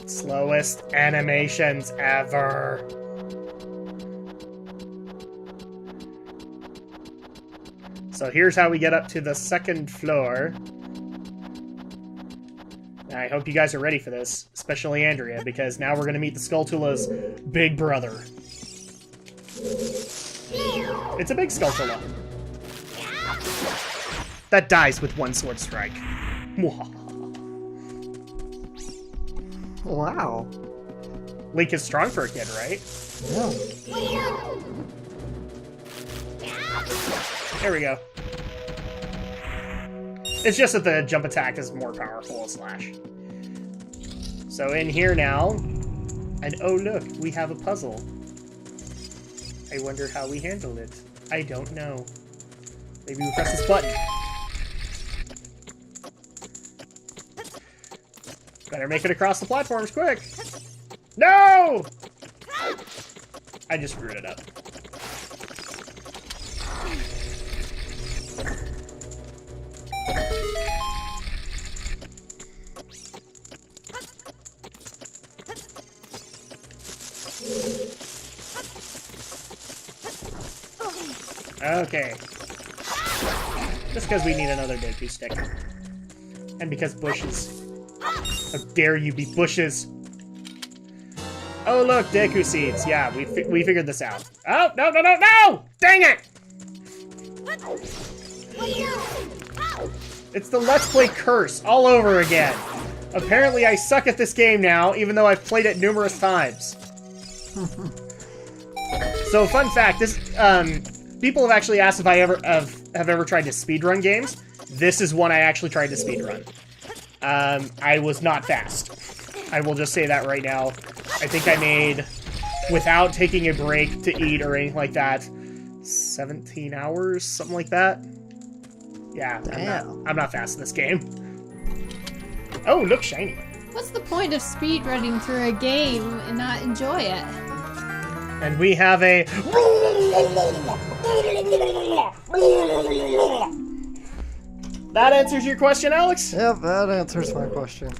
Slowest animations ever. So here's how we get up to the second floor. I hope you guys are ready for this, especially Andrea, because now we're going to meet the Skulltula's big brother. It's a big Skulltula. That dies with one sword strike. Wow. Link is strong for a kid, right? Yeah. There we go. It's just that the jump attack is more powerful as Slash. So in here now, and oh look, we have a puzzle. I wonder how we handle it. I don't know. Maybe we press this button. Better make it across the platforms quick. No! I just screwed it up. Okay. Just because we need another Deku stick. And because bushes. How dare you be bushes! Oh look, Deku seeds. Yeah, we figured this out. Oh, no, no, no, no! Dang it! It's the Let's Play curse all over again. Apparently I suck at this game now, even though I've played it numerous times. So, fun fact, this, people have actually asked if I have ever tried to speedrun games. This is one I actually tried to speedrun. I was not fast. I will just say that right now. I think I made, without taking a break to eat or anything like that, 17 hours, something like that. Yeah, I'm not fast in this game. Oh, look, shiny. What's the point of speedrunning through a game and not enjoy it? And we have a... That answers your question, Alex? Yep, that answers my question.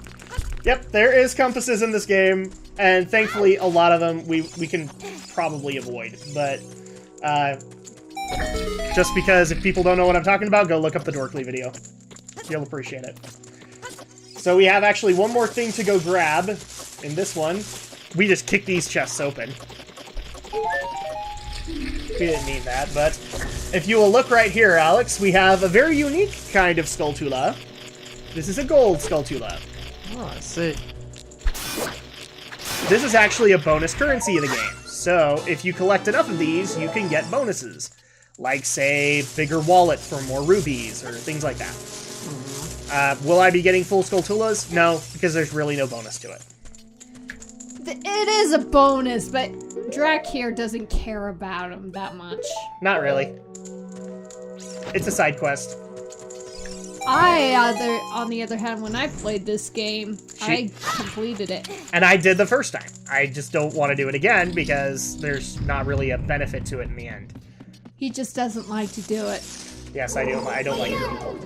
Yep, there is compasses in this game, and thankfully a lot of them we can probably avoid, but just because if people don't know what I'm talking about, go look up the Dorkly video. You'll appreciate it. So we have actually one more thing to go grab in this one. We just kicked these chests open. We didn't mean that, but if you will look right here, Alex, we have a very unique kind of Skulltula. This is a gold Skulltula. Oh, I see. This is actually a bonus currency of the game. So, if you collect enough of these, you can get bonuses. Like, say, bigger wallet for more rubies, or things like that. Mm-hmm. Will I be getting full Skulltulas? No, because there's really no bonus to it. It is a bonus, but Drak here doesn't care about him that much. Not really. It's a side quest. On the other hand, when I played this game, I completed it. And I did the first time. I just don't want to do it again because there's not really a benefit to it in the end. He just doesn't like to do it. Yes, I do. I don't like people.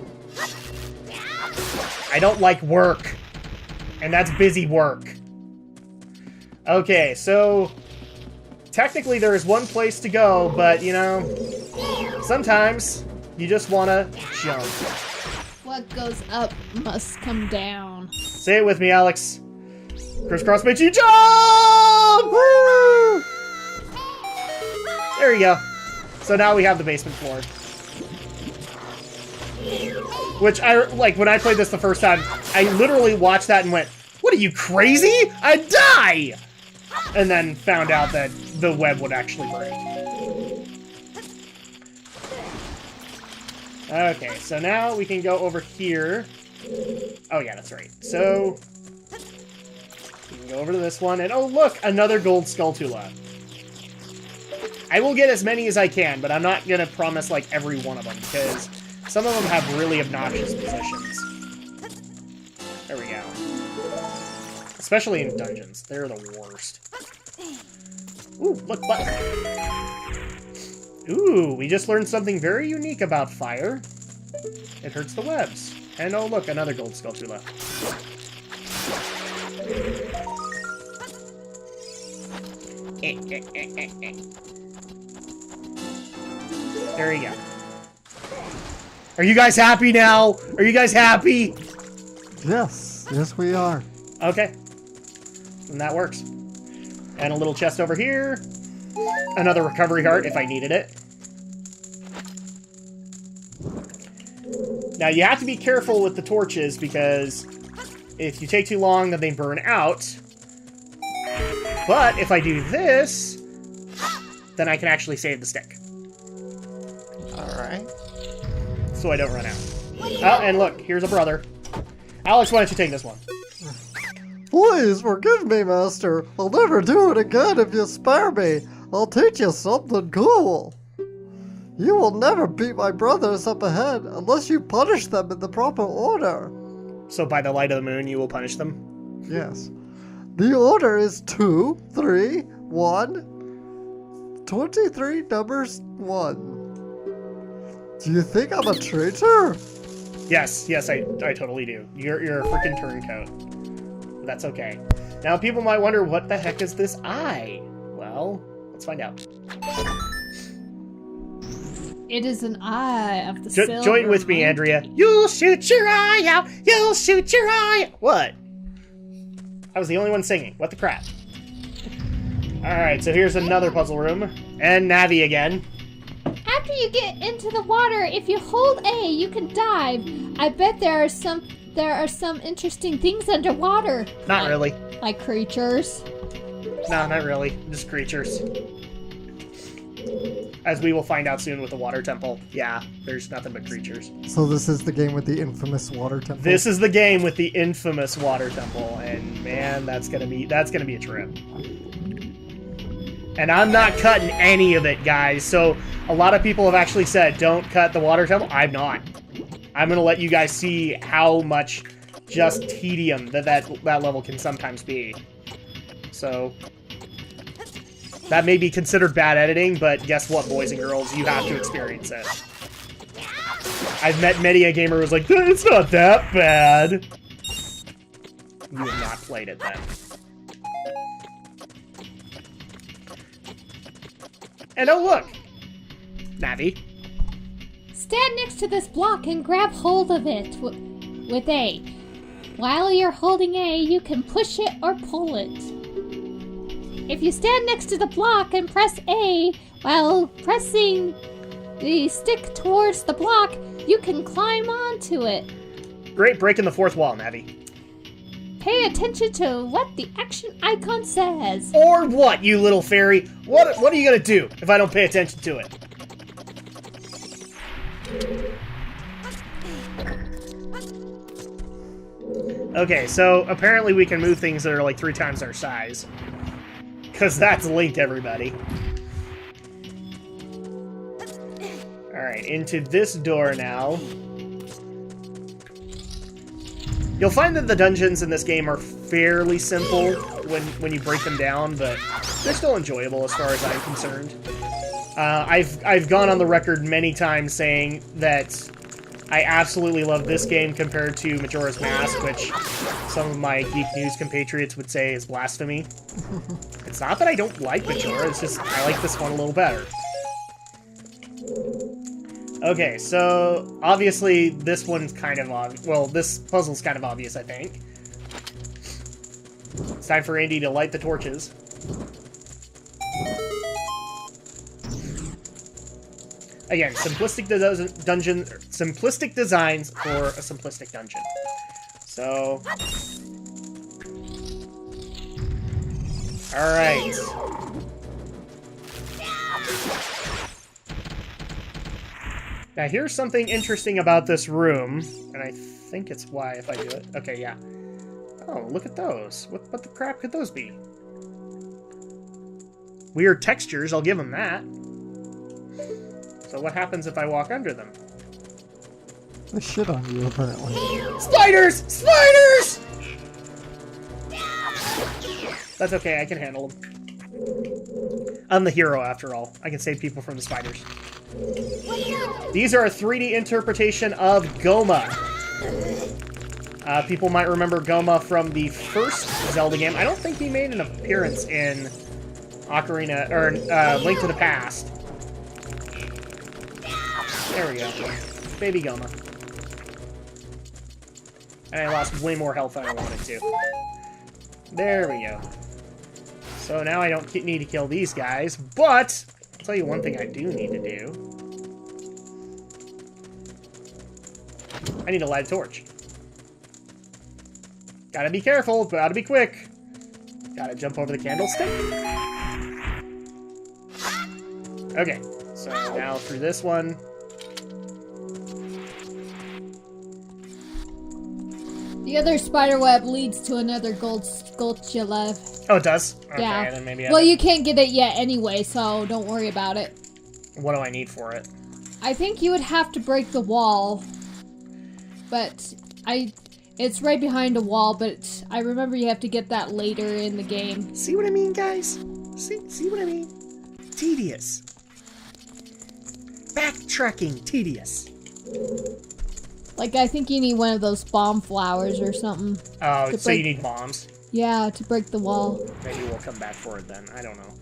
I don't like work. And that's busy work. Okay, so technically there is one place to go, but you know, sometimes you just want to jump. What goes up must come down. Say it with me, Alex. Crisscross makes you jump! Woo! There you go. So now we have the basement floor. Which when I played this the first time, I literally watched that and went, what are you, crazy? I'd die! And then found out that the web would actually break. Okay, so now we can go over here. Oh yeah, that's right. So, we can go over to this one, and oh look, another gold Skulltula. I will get as many as I can, but I'm not gonna promise like every one of them, because some of them have really obnoxious positions. There we go. Especially in dungeons. They're the worst. Ooh, look, button. Ooh, we just learned something very unique about fire. It hurts the webs. And oh look, another gold Skulltula. There you go. Are you guys happy now? Are you guys happy? Yes, yes we are. Okay. And that works. And a little chest over here. Another recovery heart if I needed it. Now you have to be careful with the torches because if you take too long, then they burn out. But if I do this, then I can actually save the stick. Alright. So I don't run out. Oh, and look, here's a brother. Alex, why don't you take this one? Please forgive me, Master. I'll never do it again if you spare me. I'll teach you something cool. You will never beat my brothers up ahead unless you punish them in the proper order. So by the light of the moon, you will punish them? Yes. The order is 2, 3, 1. 23 numbers 1. Do you think I'm a traitor? Yes, I totally do. You're a freaking turncoat. That's okay. Now, people might wonder, what the heck is this eye? Well, let's find out. It is an eye of the silver. Join with me, Andrea. You'll shoot your eye out! You'll shoot your eye! What? I was the only one singing. What the crap? Alright, so here's another puzzle room. And Navi again. After you get into the water, if you hold A, you can dive. I bet there are some interesting things underwater. Not really. Like creatures. No, not really. Just creatures. As we will find out soon with the water temple. Yeah, there's nothing but creatures. So this is the game with the infamous water temple? This is the game with the infamous water temple, and man, that's gonna be a trip. And I'm not cutting any of it, guys. So a lot of people have actually said, don't cut the water temple. I'm not. I'm gonna let you guys see how much just tedium that level can sometimes be. So that may be considered bad editing, but guess what, boys and girls? You have to experience it. I've met many a gamer who's like, it's not that bad. You have not played it then. And oh look! Navi. Stand next to this block and grab hold of it with A. While you're holding A, you can push it or pull it. If you stand next to the block and press A while pressing the stick towards the block, you can climb onto it. Great, breaking the fourth wall, Navi. Pay attention to what the action icon says. Or what, you little fairy? What are you gonna do if I don't pay attention to it? Okay, so apparently we can move things that are like 3 times our size. Because that's Link, everybody. Alright, into this door now. You'll find that the dungeons in this game are fairly simple when you break them down, but they're still enjoyable as far as I'm concerned. I've gone on the record many times saying that I absolutely love this game compared to Majora's Mask, which some of my Geek News compatriots would say is blasphemy. It's not that I don't like Majora, it's just I like this one a little better. Okay, so obviously this one's kind of obvious. Well, this puzzle's kind of obvious, I think. It's time for Andy to light the torches. Again, simplistic designs for a simplistic dungeon. So, all right. Now, here's something interesting about this room, and I think it's why if I do it. Okay, yeah. Oh, look at those. What the crap could those be? Weird textures, I'll give them that. So what happens if I walk under them? They shit on you, apparently. Spiders! Spiders! That's okay, I can handle them. I'm the hero, after all. I can save people from the spiders. These are a 3D interpretation of Goma. People might remember Goma from the first Zelda game. I don't think he made an appearance in Ocarina, or Link to the Past. There we go. Baby Goma. And I lost way more health than I wanted to. There we go. So now I don't need to kill these guys, but I'll tell you one thing I do need to do. I need to light a torch. Gotta be careful, gotta be quick. Gotta jump over the candlestick. Okay, so now through this one. The other spider web leads to another gold skulltula. Oh, it does? Okay, Yeah. then maybe Well, you can't get it yet anyway, so don't worry about it. What do I need for it? I think you would have to break the wall. But it's right behind a wall, but I remember you have to get that later in the game. See what I mean, guys? See what I mean? Tedious. Backtracking, tedious. Like, I think you need one of those bomb flowers or something. Oh, so you need bombs? Yeah, to break the wall. Maybe we'll come back for it then. I don't know.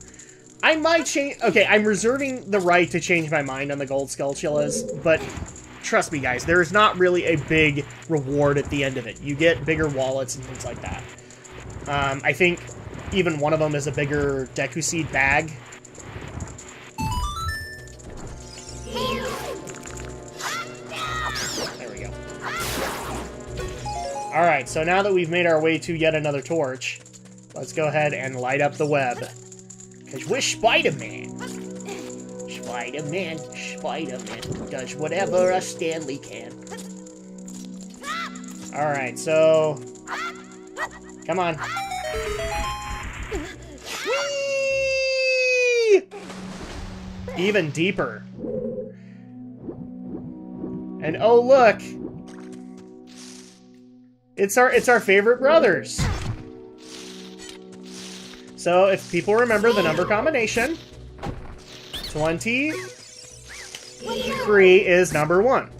I might change... Okay, I'm reserving the right to change my mind on the gold skulltulas, but trust me, guys, there is not really a big reward at the end of it. You get bigger wallets and things like that. I think even one of them is a bigger Deku Seed bag. There we go. Alright, so now that we've made our way to yet another torch, let's go ahead and light up the web. Because we're Spider-Man. Spider-Man does whatever a Stanley can. Alright, so... Come on. Whee! Even deeper. And oh look! It's our favorite brothers. So if people remember the number combination, 23 is number 1.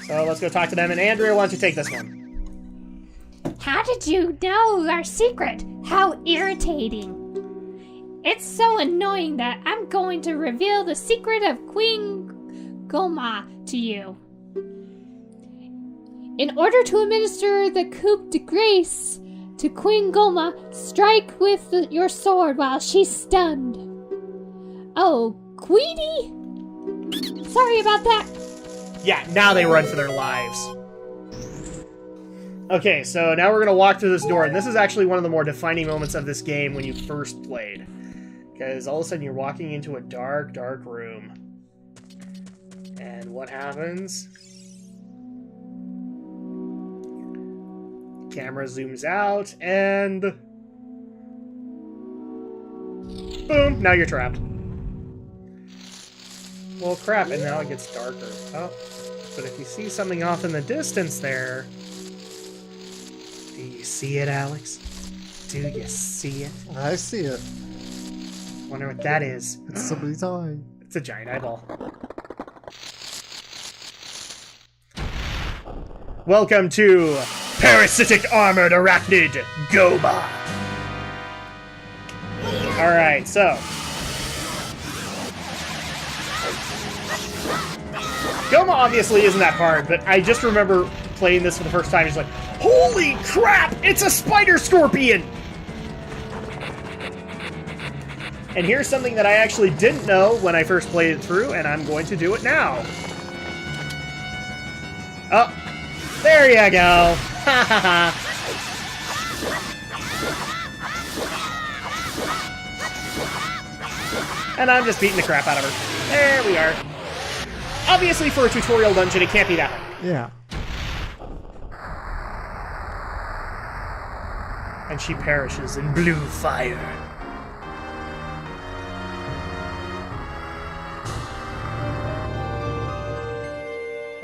So let's go talk to them. And Andrea, why don't you take this one? How did you know our secret? How irritating. It's so annoying that I'm going to reveal the secret of Queen Goma to you. In order to administer the coup de grace to Queen Goma, strike with your sword while she's stunned. Oh, Queenie? Sorry about that. Yeah, now they run for their lives. Okay, so now we're going to walk through this door, and this is actually one of the more defining moments of this game when you first played. Because all of a sudden you're walking into a dark, dark room. And what happens? Camera zooms out, and... boom! Now you're trapped. Well, crap, and now it gets darker. Oh, but if you see something off in the distance there... Do you see it, Alex? Do you see it? I see it. Wonder what that is. It's somebody's eye. It's a giant eyeball. Welcome to Parasitic Armored Arachnid Goma. Alright, so. Goma obviously isn't that hard, but I just remember playing this for the first time. It's like, holy crap! It's a spider scorpion! And here's something that I actually didn't know when I first played it through, and I'm going to do it now. Oh, there you go. Ha ha ha. And I'm just beating the crap out of her. There we are. Obviously, for a tutorial dungeon, it can't be that hard. Yeah. And she perishes in blue fire.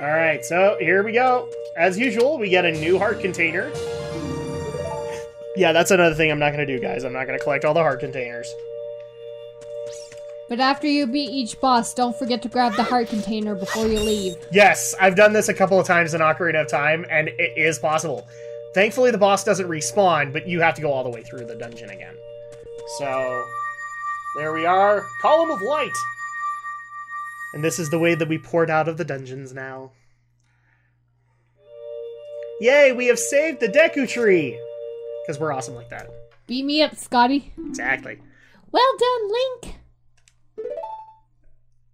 Alright, so here we go. As usual, we get a new heart container. Yeah, that's another thing I'm not going to do, guys. I'm not going to collect all the heart containers. But after you beat each boss, don't forget to grab the heart container before you leave. Yes, I've done this a couple of times in Ocarina of Time, and it is possible. Thankfully, the boss doesn't respawn, but you have to go all the way through the dungeon again. So, there we are. Column of Light! And this is the way that we poured out of the dungeons now. Yay, we have saved the Deku Tree! Because we're awesome like that. Beat me up, Scotty. Exactly. Well done, Link!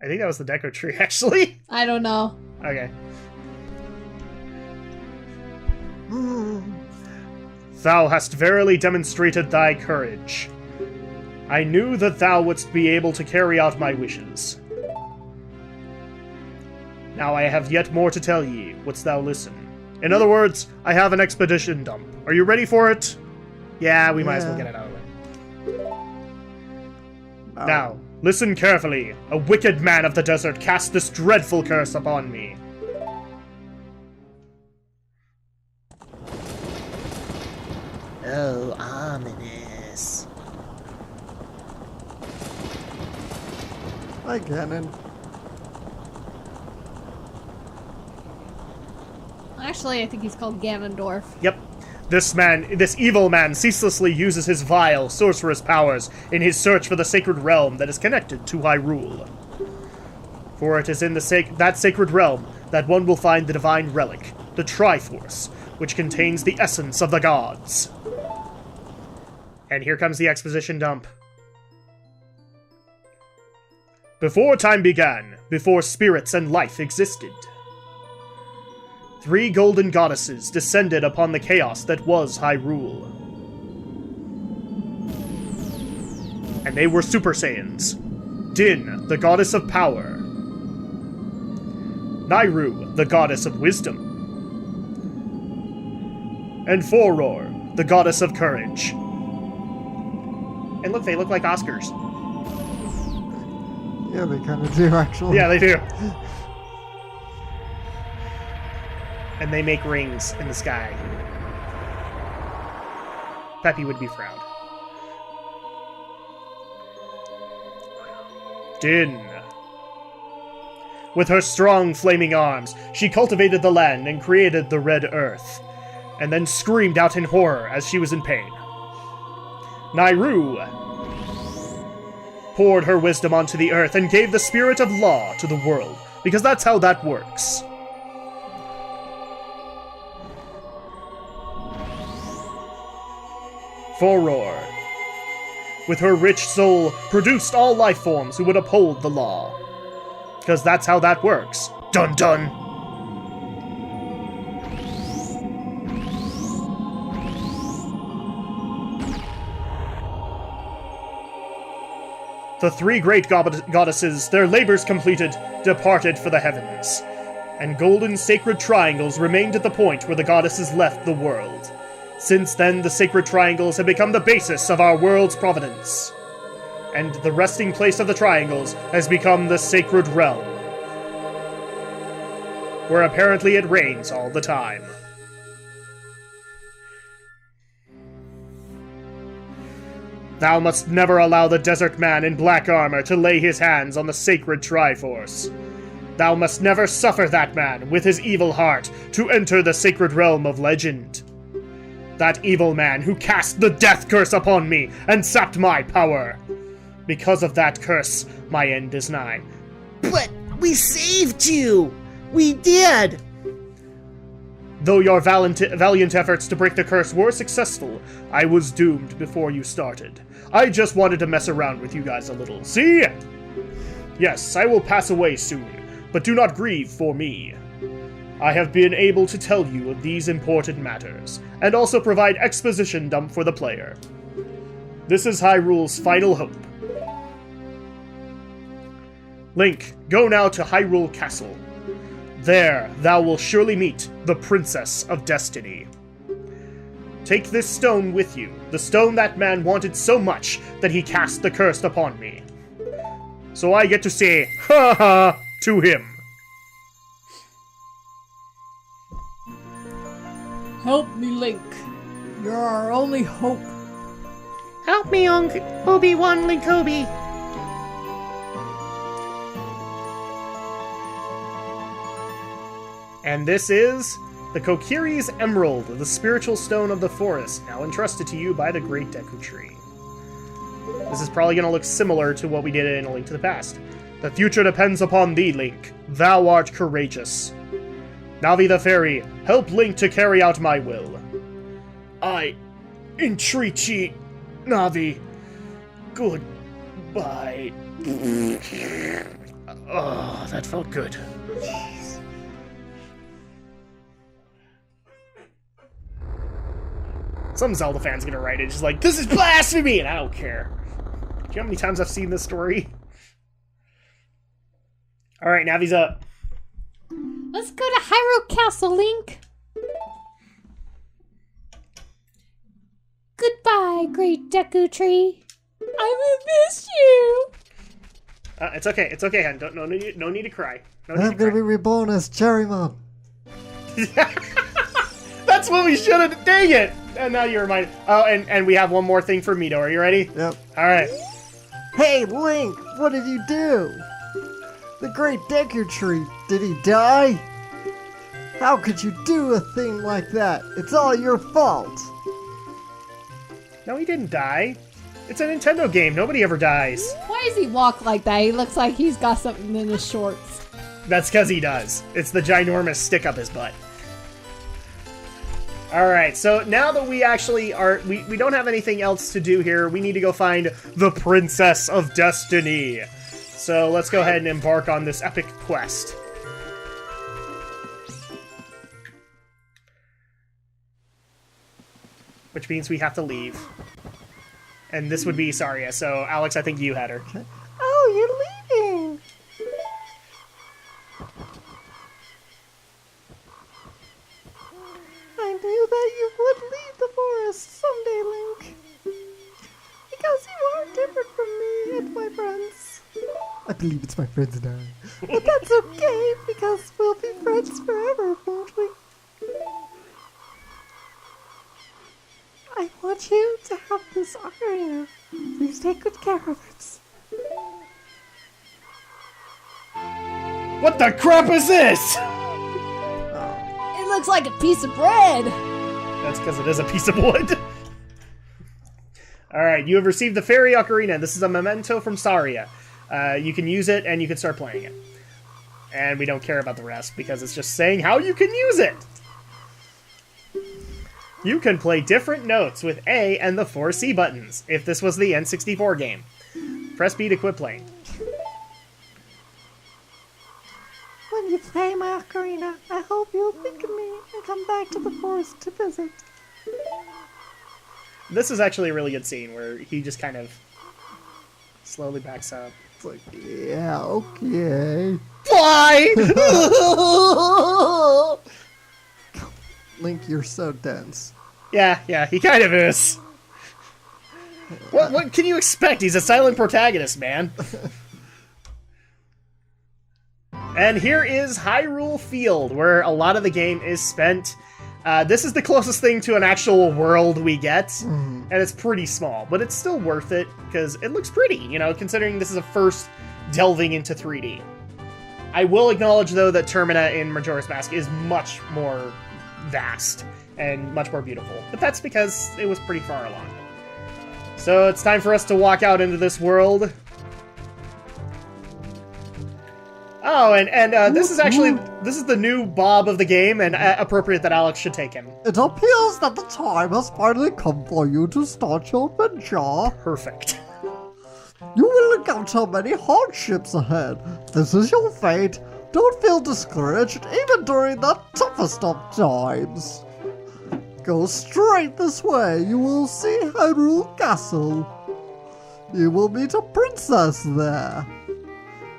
I think that was the Deku Tree, actually. I don't know. Okay. Thou hast verily demonstrated thy courage. I knew that thou wouldst be able to carry out my wishes. Now I have yet more to tell ye, wouldst thou listen? In other words, I have an expedition dump. Are you ready for it? Yeah, we might as well get it out of the way. Now, listen carefully. A wicked man of the desert cast this dreadful curse upon me. Oh, ominous. Hi, Ganon. Actually, I think he's called Ganondorf. Yep. This evil man ceaselessly uses his vile, sorcerous powers in his search for the sacred realm that is connected to Hyrule. For it is in that sacred realm that one will find the divine relic, the Triforce, which contains the essence of the gods. And here comes the exposition dump. Before time began, before spirits and life existed, 3 golden goddesses descended upon the chaos that was Hyrule. And they were Super Saiyans. Din, the goddess of power. Nairu, the goddess of wisdom. And Foror, the goddess of courage. And look, they look like Oscars. Yeah, they kind of do, actually. Yeah, they do. And they make rings in the sky. Peppy would be proud. Din. With her strong flaming arms, she cultivated the land and created the Red Earth, and then screamed out in horror as she was in pain. Nairu poured her wisdom onto the earth and gave the spirit of law to the world, because that's how that works. Foror, with her rich soul, produced all life forms who would uphold the law. Because that's how that works. Dun dun! The 3 great goddesses, their labors completed, departed for the heavens. And golden sacred triangles remained at the point where the goddesses left the world. Since then, the sacred triangles have become the basis of our world's providence. And the resting place of the triangles has become the sacred realm, where apparently it rains all the time. Thou must never allow the desert man in black armor to lay his hands on the sacred Triforce. Thou must never suffer that man, with his evil heart, to enter the sacred realm of legend. That evil man who cast the death curse upon me and sapped my power. Because of that curse, my end is nigh. But we saved you! We did! Though your valiant efforts to break the curse were successful, I was doomed before you started. I just wanted to mess around with you guys a little. See? Yes, I will pass away soon, but do not grieve for me. I have been able to tell you of these important matters, and also provide exposition dump for the player. This is Hyrule's final hope. Link, go now to Hyrule Castle. There, thou will surely meet the Princess of Destiny. Take this stone with you, the stone that man wanted so much that he cast the curse upon me. So I get to say, ha ha, to him. Help me, Link. You're our only hope. Help me, Obi-Wan Linkobi. And this is The Kokiri's Emerald, the spiritual stone of the forest, now entrusted to you by the great Deku Tree. This is probably going to look similar to what we did in A Link to the Past. The future depends upon thee, Link. Thou art courageous. Navi the Fairy, help Link to carry out my will. I entreat ye, Navi. Goodbye. Oh, that felt good. Some Zelda fan's gonna write it just like, this is blasphemy, and I don't care. Do you know how many times I've seen this story? Alright, Navi's up. Let's go to Hyrule Castle, Link. Goodbye, great Deku Tree. I will miss you. It's okay, hon. No need to cry. No need I'm to gonna cry. be reborn as Cherrymon. That's what we should have. Dang it! And now you remind. Oh, and we have one more thing for Mito. Are you ready? Yep. All right. Hey, Link, what did you do? The great Deku Tree, did he die? How could you do a thing like that? It's all your fault. No, he didn't die. It's a Nintendo game. Nobody ever dies. Why does he walk like that? He looks like he's got something in his shorts. That's because he does. It's the ginormous stick up his butt. Alright, so now that we actually are... We don't have anything else to do here. We need to go find the Princess of Destiny. So let's go ahead and embark on this epic quest. Which means we have to leave. And this would be Saria, so Alex, I think you had her. Oh, you're leaving. I knew that you would leave the forest someday, Link. Because you are different from me and my friends. I believe it's my friends now. But that's okay, because we'll be friends forever, won't we? I want you to have this ocarina. Please take good care of it. What the crap is this? It looks like a piece of bread. That's because it is a piece of wood. Alright, you have received the Fairy Ocarina. This is a memento from Saria. You can use it, and you can start playing it. And we don't care about the rest, because it's just saying how you can use it. You can play different notes with A and the 4 C buttons, if this was the N64 game. Press B to quit playing. When you play my ocarina, I hope you'll think of me and come back to the forest to visit. This is actually a really good scene, where he just kind of slowly backs up. It's like, yeah, okay. Why? Link, you're so dense. Yeah, he kind of is. What can you expect? He's a silent protagonist, man. And here is Hyrule Field, where a lot of the game is spent. This is the closest thing to an actual world we get, and it's pretty small, but it's still worth it, because it looks pretty, you know, considering this is a first delving into 3D. I will acknowledge, though, that Termina in Majora's Mask is much more vast and much more beautiful, but that's because it was pretty far along. So it's time for us to walk out into this world. Oh, and this is the new Bob of the game, and appropriate that Alex should take him. It appears that the time has finally come for you to start your adventure. Perfect. You will encounter many hardships ahead. This is your fate. Don't feel discouraged, even during the toughest of times. Go straight this way. You will see Hyrule Castle. You will meet a princess there.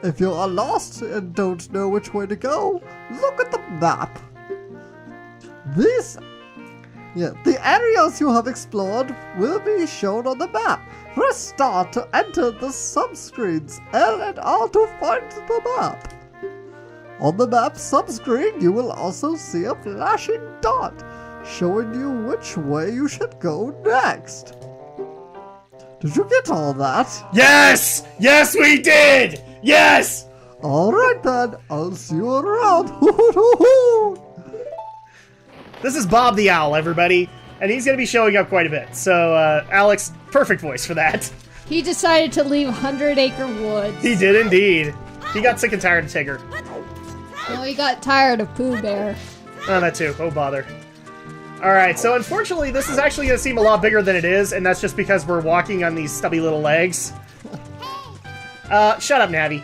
If you are lost and don't know which way to go, look at the map. The areas you have explored will be shown on the map. Press start to enter the subscreens, L and R to find the map. On the map subscreen, you will also see a flashing dot, showing you which way you should go next. Did you get all that? Yes! Yes, we did! Yes! Alright then, I'll see you around. This is Bob the Owl, everybody. And he's going to be showing up quite a bit. So, Alex, perfect voice for that. He decided to leave 100 Acre Woods. He did indeed. He got sick and tired of Tigger. Oh, he got tired of Pooh Bear. Oh, that too. Oh, bother. Alright, so unfortunately, this is actually going to seem a lot bigger than it is, and that's just because we're walking on these stubby little legs. Shut up, Navi.